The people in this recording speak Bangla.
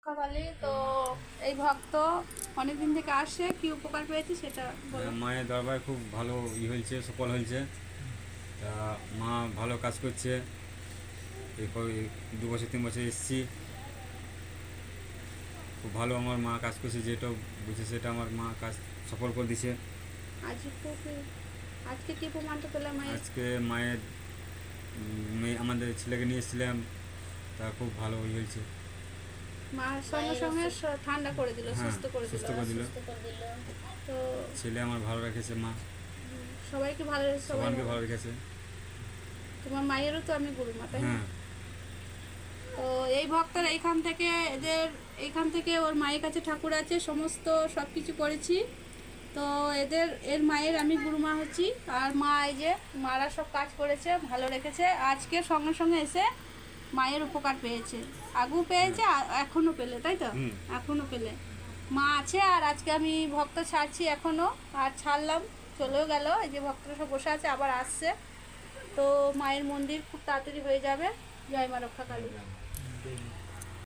সকালে তো এই ভক্ত অনেকদিন থেকে আসে, কি উপকার পেয়েছি সেটা বলো। মায়ের দরবারে খুব ভালো হয়েছে, সফল হয়েছে। তা মা ভালো কাজ করছে। এরপর 2 বছর 3 বছর এসেছি, খুব ভালো আমার মা কাজ করছে, যেটা বুঝছে সেটা আমার মা কাজ সফল করে দিছে। আজকে আজকে কি প্রমাণটা পেলাম মায়ের? আজকে মায়ের মেয়ে আমাদের ছেলেকে নিয়ে এসেছিলাম, তা খুব ভালো হয়েছে। মা সঙ্গে সঙ্গে ঠান্ডা করে দিল, হ্যাঁ, সুস্থ করে দিল। সুস্থ করে দিল। তো ছেলে আমার ভালো রেখেছে মা, সবাইকে ভালো, সবাই সবাইকে ভালো। ভালো রেখেছে। তোমার মায়েরও তো আমি গুরুমা, তাই না? হ্যাঁ। তো এই ভক্তের এইখান থেকে, এইখান থেকে ওর মায়ের কাছে ঠাকুর আছে, সমস্ত সব কিছু করেছি। তো এর মায়ের আমি গুরুমা হচ্ছি। আর মা এই যে মারা সব কাজ করেছে, ভালো রেখেছে। আজকে সঙ্গে সঙ্গে এসে মায়ের উপকার পেয়েছে, আগেও পেয়েছে, এখনও পেলে, তাই তো? হুম। এখনও পেলে মা আছে। আর আজকে আমি ভক্ত ছাড়ছি এখনও, আর ছাড়লাম, চলেও গেল। এই যে ভক্তরা সব বসে আছে, আবার আসছে। তো মায়ের মন্দির খুব তাড়াতাড়ি হয়ে যাবে। জয় মা রক্ষাকালী।